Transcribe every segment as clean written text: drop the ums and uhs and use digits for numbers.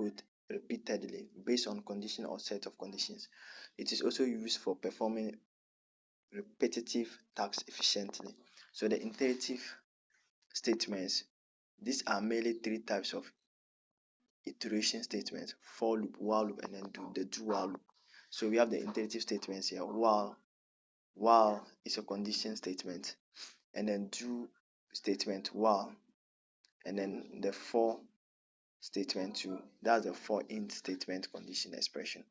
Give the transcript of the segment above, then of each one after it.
code repeatedly based on condition or set of conditions. It is also used for performing repetitive tasks efficiently. So the iterative statements, these are mainly three types of iteration statements: for loop, while loop, and then the do while loop. So we have the iterative statements here. While is a condition statement, and then do statement while, and then the for statement too. That's the for int statement condition expression.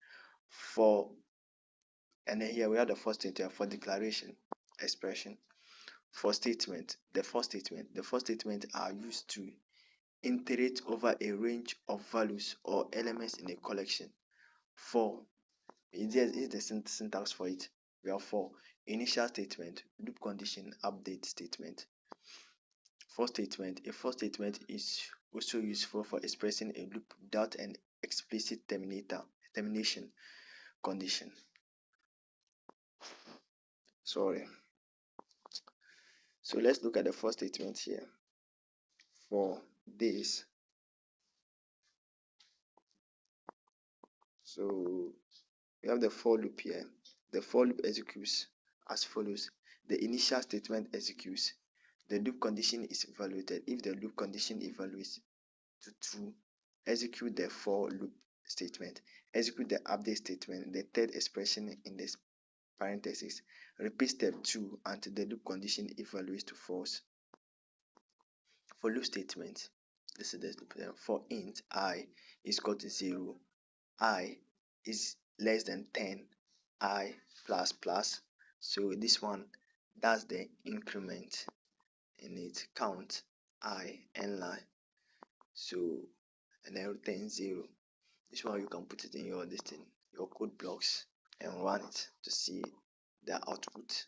For, and then here we have the for statement for declaration expression. For statement, the for statement are used to iterate over a range of values or elements in a collection. For is the syntax for it. We have for initial statement, loop condition, update statement. For statement, a for statement is also useful for expressing a loop without an explicit termination condition. Sorry. So let's look at the for statement here. For this, so we have the for loop here. The for loop executes as follows. The initial statement executes. The loop condition is evaluated. If the loop condition evaluates to true, execute the for loop statement. Execute the update statement, the third expression in this parenthesis. Repeat step 2 until the loop condition evaluates to false. For loop statement, this is the for int I is equal to 0, I is less than 10, I plus plus. So this one, that's the increment in it. Count I n line. So and then return 0. This one you can put it in your your code blocks and run it to see the output.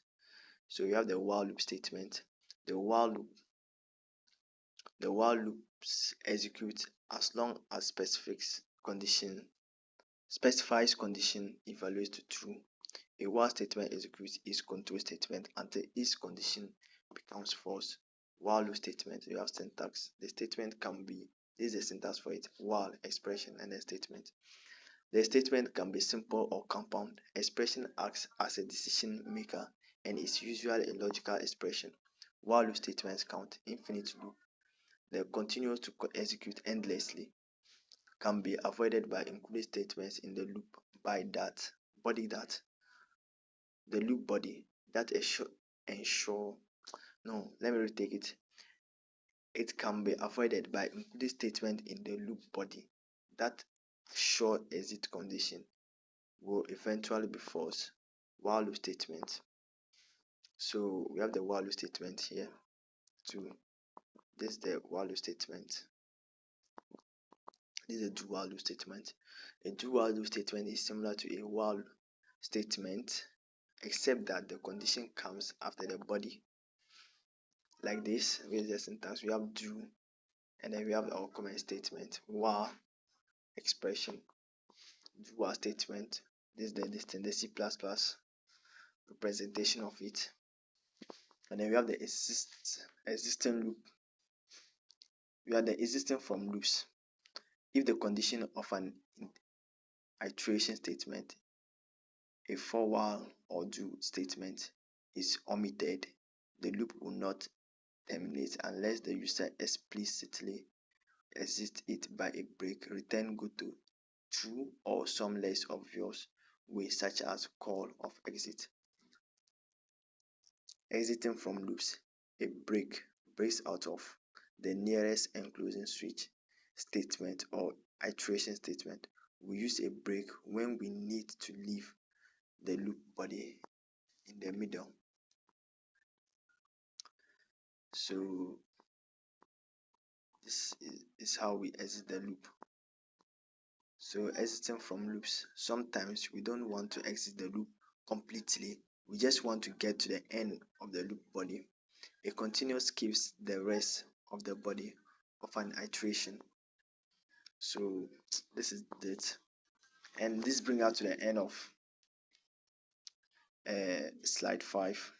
So you have the while loop statement. The while loops execute as long as specifies condition evaluates to true. A while statement executes its control statement until its condition becomes false. While loop statement, you have syntax. The statement can be, this is the syntax for it: while, expression, and then statement. The statement can be simple or compound. Expression acts as a decision maker and is usually a logical expression. While loop statements count infinite loop. They continue to execute endlessly. Can be avoided by including statements in the loop by that body that the loop body that ensure no, let me retake it. It can be avoided by including statement in the loop body that sure exit condition will eventually be false. While loop statement. So we have the while loop statement here too. This is the while loop statement. This is a do while loop statement. A do while loop statement is similar to a while statement, except that the condition comes after the body. Like this, with the syntax, we have do, and then we have our comment statement, while expression, do while statement. This is the C++ representation of it. And then we have the existing loop. We have the existing from loops. If the condition of an iteration statement, a for while or do statement, is omitted, the loop will not terminate unless the user explicitly exits it by a break, return go to true, or some less obvious way, such as call of exit. Exiting from loops, a break breaks out of the nearest enclosing switch statement or iteration statement. We use a break when we need to leave the loop body in the middle. So this is how we exit the loop. So exiting from loops, sometimes we don't want to exit the loop completely. We just want to get to the end of the loop body. A continuous skips the rest of the body of an iteration. So this is it. And this brings us to the end of slide 5.